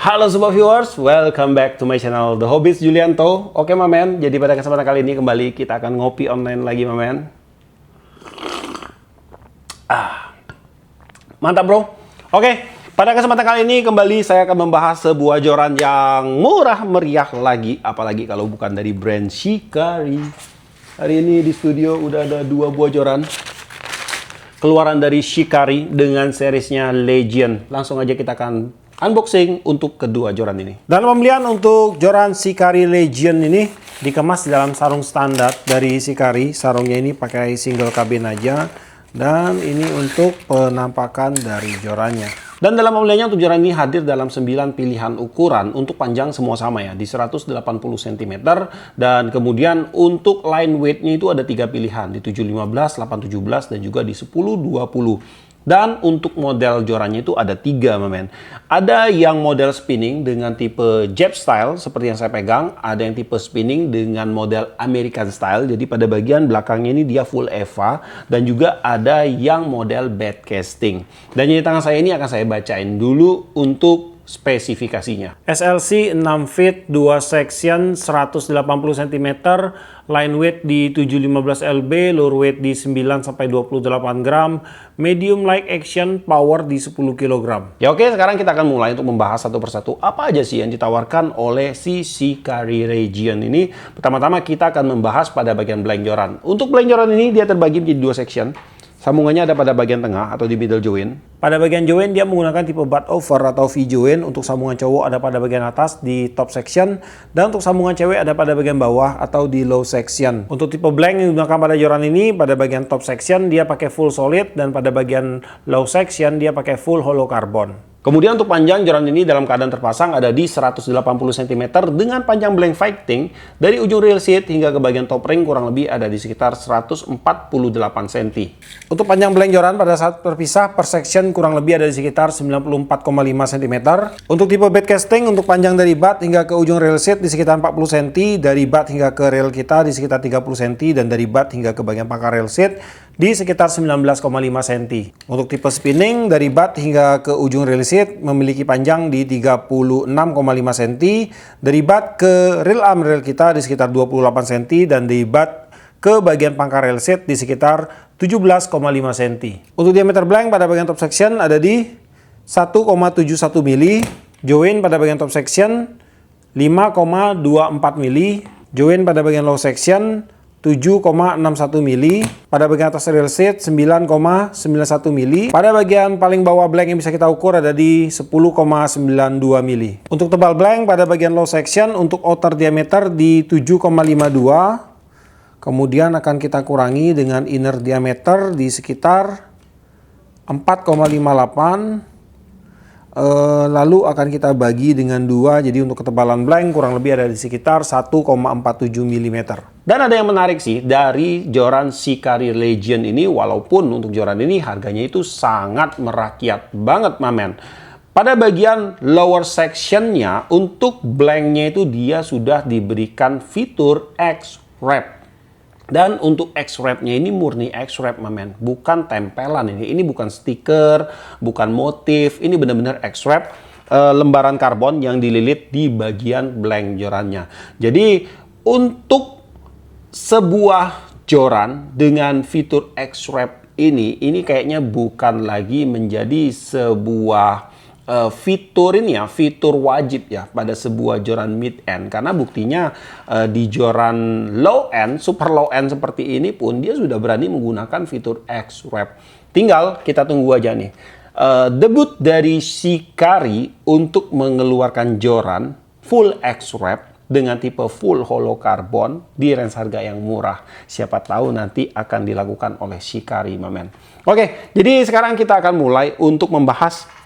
Halo semua viewers, welcome back to my channel The Hobbyist Julianto. Oke mamen, jadi pada kesempatan kali ini kembali kita akan ngopi online lagi mamen. Mantap bro. Oke, pada kesempatan kali ini kembali saya akan membahas sebuah joran yang murah meriah lagi, apalagi kalau bukan dari brand Shikari. Hari ini di studio udah ada 2 buah joran keluaran dari Shikari dengan seriesnya Legend. Langsung aja kita akan unboxing untuk kedua joran ini. Dan pembelian untuk joran Shikari Legend ini dikemas di dalam sarung standar dari Shikari. Sarungnya ini pakai single kabin aja. Dan ini untuk penampakan dari jorannya. Dan dalam pembeliannya untuk joran ini hadir dalam 9 pilihan ukuran. Untuk panjang semua sama ya, di 180 cm. Dan kemudian untuk line weight-nya itu ada 3 pilihan, di 715, 817, dan juga di 1020. Dan untuk model jorannya itu ada 3 mamen. Ada yang model spinning dengan tipe Jap style seperti yang saya pegang. Ada yang tipe spinning dengan model American style. Jadi pada bagian belakangnya ini dia full EVA. Dan juga ada yang model bed casting. Dan di tangan saya ini akan saya bacain dulu untuk spesifikasinya. SLC 6 feet, 2 section, 180 cm, line weight di 715 lb, lower weight di 9 sampai 28 gram, medium like action, power di 10 kg. Ya oke, sekarang kita akan mulai untuk membahas satu persatu apa aja sih yang ditawarkan oleh si Shikari Legend ini. Pertama-tama kita akan membahas pada bagian blank joran. Untuk blank joran ini dia terbagi menjadi 2 section. Sambungannya ada pada bagian tengah atau di middle joint. Pada bagian joint dia menggunakan tipe butt over atau V joint. Untuk sambungan cowok ada pada bagian atas di top section. Dan untuk sambungan cewek ada pada bagian bawah atau di low section. Untuk tipe blank yang digunakan pada joran ini, pada bagian top section dia pakai full solid. Dan pada bagian low section dia pakai full hollow carbon. Kemudian untuk panjang joran ini dalam keadaan terpasang ada di 180 cm dengan panjang blank fighting dari ujung rail seat hingga ke bagian top ring kurang lebih ada di sekitar 148 cm. Untuk panjang blank joran pada saat terpisah per section kurang lebih ada di sekitar 94,5 cm. Untuk tipe bed casting untuk panjang dari butt hingga ke ujung rail seat di sekitar 40 cm, dari butt hingga ke rail kita di sekitar 30 cm, dan dari butt hingga ke bagian pangkal rail seat di sekitar 19,5 cm. Untuk tipe spinning dari butt hingga ke ujung rail seat memiliki panjang di 36,5 cm, dari butt ke rail arm rail kita di sekitar 28 cm, dan dari butt ke bagian pangkal rail seat di sekitar 17,5 cm. Untuk diameter blank pada bagian top section ada di 1,71 mm, join pada bagian top section 5,24 mm, join pada bagian low section 7,61 mm, pada bagian atas rail seat 9,91 mm, pada bagian paling bawah blank yang bisa kita ukur ada di 10,92 mm. Untuk tebal blank pada bagian low section untuk outer diameter di 7,52, kemudian akan kita kurangi dengan inner diameter di sekitar 4,58. Lalu akan kita bagi dengan 2, jadi untuk ketebalan blank kurang lebih ada di sekitar 1,47 mm. Dan ada yang menarik sih dari joran Shikari Legend ini, walaupun untuk joran ini harganya itu sangat merakyat banget mamen. Pada bagian lower sectionnya untuk blanknya itu dia sudah diberikan fitur X-Wrap. Dan untuk X-Wrap-nya ini murni X-Wrap mamen, bukan tempelan ini. Ini bukan stiker, bukan motif, ini benar-benar X-Wrap, lembaran karbon yang dililit di bagian blank jorannya. Jadi untuk sebuah joran dengan fitur X-Wrap ini kayaknya bukan lagi menjadi sebuah fitur ini ya, fitur wajib ya pada sebuah joran mid end, karena buktinya di joran low end, super low end seperti ini pun dia sudah berani menggunakan fitur X-Wrap. Tinggal kita tunggu aja nih debut dari Shikari untuk mengeluarkan joran full X-Wrap dengan tipe full hollow carbon di range harga yang murah. Siapa tahu nanti akan dilakukan oleh Shikari mamen. Oke, jadi sekarang kita akan mulai untuk membahas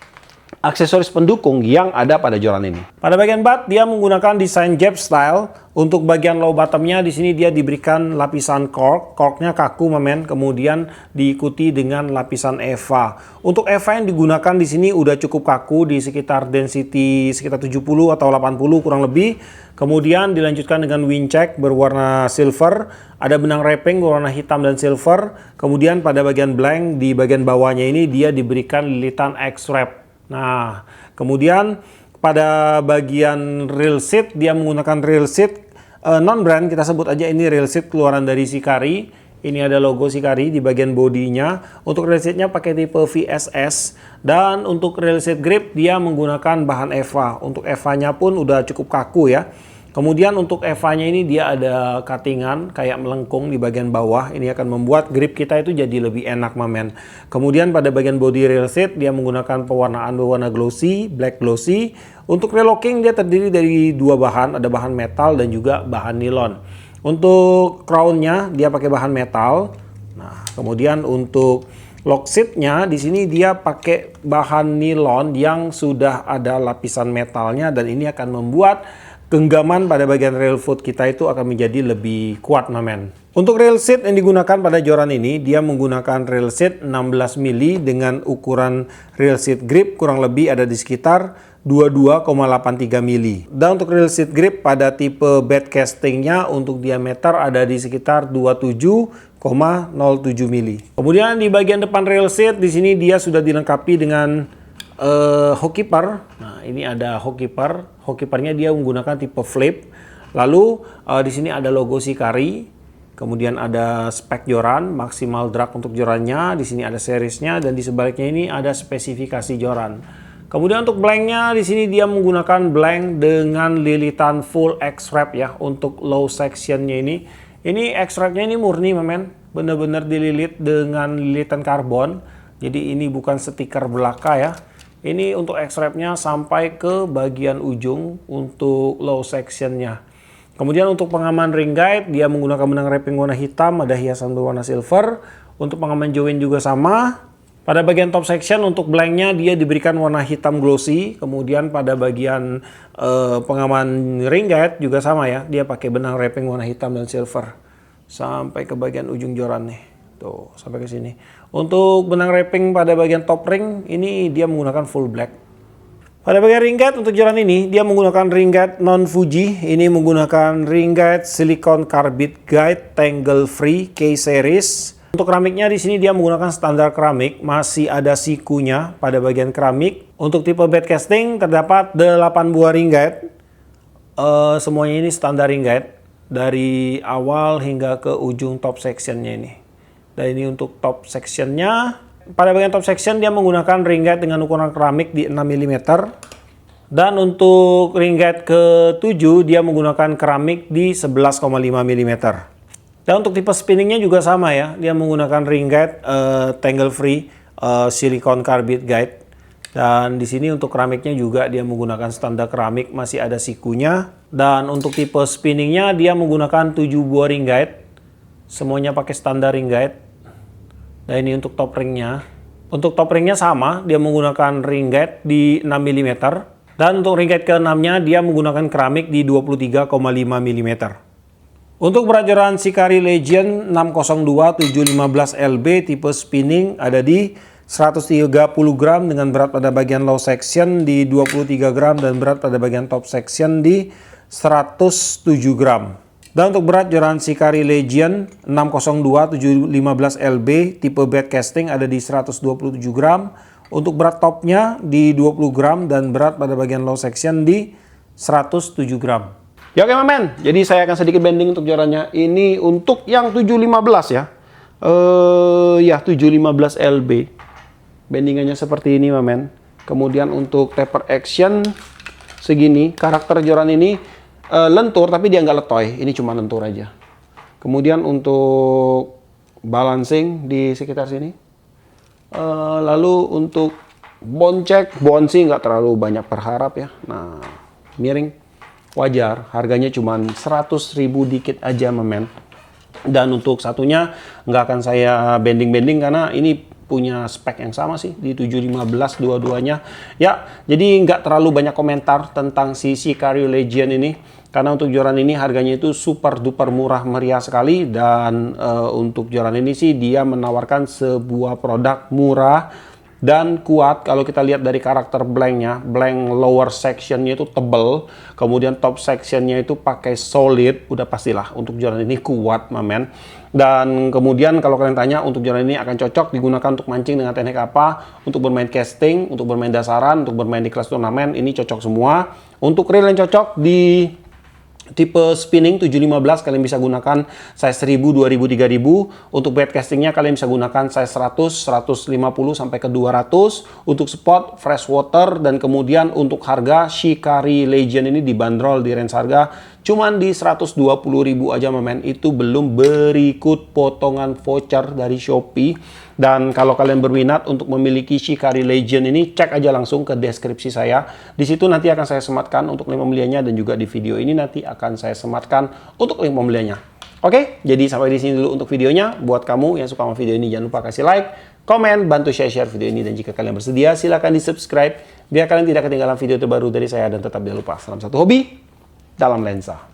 aksesoris pendukung yang ada pada joran ini. Pada bagian butt dia menggunakan desain Jap style. Untuk bagian low bottomnya di sini dia diberikan lapisan cork. Corknya kaku mamen, kemudian diikuti dengan lapisan EVA. Untuk EVA yang digunakan di sini udah cukup kaku di sekitar density sekitar 70 atau 80 kurang lebih. Kemudian dilanjutkan dengan windcheck berwarna silver. Ada benang wrapping berwarna hitam dan silver. Kemudian pada bagian blank di bagian bawahnya ini dia diberikan lilitan X-Wrap. Nah, kemudian pada bagian reel seat dia menggunakan reel seat non-brand, kita sebut aja ini reel seat keluaran dari Shikari. Ini ada logo Shikari di bagian bodinya. Untuk reel seatnya pakai tipe VSS, dan untuk reel seat grip dia menggunakan bahan EVA. Untuk EVA-nya pun udah cukup kaku ya. Kemudian untuk EVA-nya ini dia ada cuttingan kayak melengkung di bagian bawah. Ini akan membuat grip kita itu jadi lebih enak, mamen. Kemudian pada bagian body reel seat dia menggunakan pewarnaan berwarna glossy, black glossy. Untuk relocking dia terdiri dari dua bahan, ada bahan metal dan juga bahan nilon. Untuk crown-nya dia pakai bahan metal. Nah, kemudian untuk lock seat-nya di sini dia pakai bahan nilon yang sudah ada lapisan metalnya, dan ini akan membuat genggaman pada bagian rail foot kita itu akan menjadi lebih kuat, mamen. Untuk rail seat yang digunakan pada joran ini, dia menggunakan rail seat 16 mili dengan ukuran rail seat grip kurang lebih ada di sekitar 22,83 mili. Dan untuk rail seat grip pada tipe bed castingnya untuk diameter ada di sekitar 27,07 mili. Kemudian di bagian depan rail seat di sini dia sudah dilengkapi dengan hook keeper. Nah, ini ada hook keeper. Hook keepernya dia menggunakan tipe flip. Lalu di sini ada logo Shikari. Kemudian ada spek joran, maksimal drag untuk jorannya. Di sini ada seriesnya, dan di sebaliknya ini ada spesifikasi joran. Kemudian untuk blanknya di sini dia menggunakan blank dengan lilitan full X-wrap ya. Untuk low sectionnya ini X-wrapnya ini murni, mamen. Benar-benar dililit dengan lilitan karbon. Jadi ini bukan stiker belaka ya. Ini untuk X-wrapnya sampai ke bagian ujung untuk low sectionnya. Kemudian untuk pengaman ring guide dia menggunakan benang wrapping warna hitam, ada hiasan berwarna silver. Untuk pengaman join juga sama. Pada bagian top section untuk blanknya dia diberikan warna hitam glossy. Kemudian pada bagian pengaman ring guide juga sama ya. Dia pakai benang wrapping warna hitam dan silver sampai ke bagian ujung joran nih. Tuh, sampai ke sini. Untuk benang wrapping pada bagian top ring ini dia menggunakan full black. Pada bagian ring guide untuk joran ini dia menggunakan ring guide non Fuji. Ini menggunakan ring guide silicone carbide guide tangle free K series. Untuk keramiknya di sini dia menggunakan standar keramik, masih ada sikunya pada bagian keramik. Untuk tipe bed casting terdapat 8 buah ring guide. Semuanya ini standar ring guide dari awal hingga ke ujung top sectionnya ini. Dan ini untuk top sectionnya. Pada bagian top section dia menggunakan ring guide dengan ukuran keramik di 6 mm. Dan untuk ring guide ke-7 dia menggunakan keramik di 11,5 mm. Dan untuk tipe spinningnya juga sama ya. Dia menggunakan ring guide tangle free silicone carbide guide. Dan di sini untuk keramiknya juga dia menggunakan standar keramik, masih ada sikunya. Dan untuk tipe spinningnya dia menggunakan 7 buah ring guide. Semuanya pakai standar ring guide. Dan ini untuk top ringnya. Untuk top ringnya sama, dia menggunakan ring guide di 6 mm. Dan untuk ring guide ke-6-nya dia menggunakan keramik di 23,5 mm. Untuk berat joran Shikari Legend 602-715 LB tipe spinning ada di 130 gram dengan berat pada bagian low section di 23 gram dan berat pada bagian top section di 107 gram. Dan untuk berat joran Shikari Legend 602-715 LB tipe bed casting ada di 127 gram. Untuk berat topnya di 20 gram dan berat pada bagian low section di 107 gram. Ya oke, mamen. Jadi saya akan sedikit bending untuk jorannya. Ini untuk yang 715 ya. 715 LB. Bendingannya seperti ini, mamen. Kemudian untuk taper action segini. Karakter joran ini lentur tapi dia nggak letoy, ini cuma lentur aja. Kemudian untuk balancing di sekitar sini. Lalu untuk boncek, bonsi nggak terlalu banyak berharap ya. Nah, miring wajar, harganya cuma 100.000 dikit aja, mamen. Dan untuk satunya nggak akan saya bending-bending karena ini punya spek yang sama sih di 715 dua-duanya. Ya, jadi nggak terlalu banyak komentar tentang si Shikari Legend ini. Karena untuk joran ini harganya itu super duper murah meriah sekali. Dan untuk joran ini sih dia menawarkan sebuah produk murah dan kuat. Kalau kita lihat dari karakter blanknya, blank lower sectionnya itu tebel, kemudian top sectionnya itu pakai solid, udah pastilah untuk joran ini kuat, mamen. Dan kemudian kalau kalian tanya untuk joran ini akan cocok digunakan untuk mancing dengan teknik apa, untuk bermain casting, untuk bermain dasaran, untuk bermain di kelas turnamen, ini cocok semua. Untuk reel yang cocok di tipe spinning 715 kalian bisa gunakan size 1000, 2000, 3000. Untuk bait castingnya kalian bisa gunakan size 100, 150 sampai ke 200. Untuk spot fresh water, dan kemudian untuk harga Shikari Legend ini dibanderol di range harga cuman di 120.000 aja, men. Itu belum berikut potongan voucher dari Shopee. Dan kalau kalian berminat untuk memiliki Shikari Legend ini, cek aja langsung ke deskripsi saya. Di situ nanti akan saya sematkan untuk link pembeliannya, dan juga di video ini nanti akan saya sematkan untuk link pembeliannya. Oke, jadi sampai di sini dulu untuk videonya. Buat kamu yang suka sama video ini, jangan lupa kasih like, komen, bantu share video ini, dan jika kalian bersedia silahkan di subscribe biar kalian tidak ketinggalan video terbaru dari saya. Dan tetap jangan lupa, salam satu hobi dalam lensa.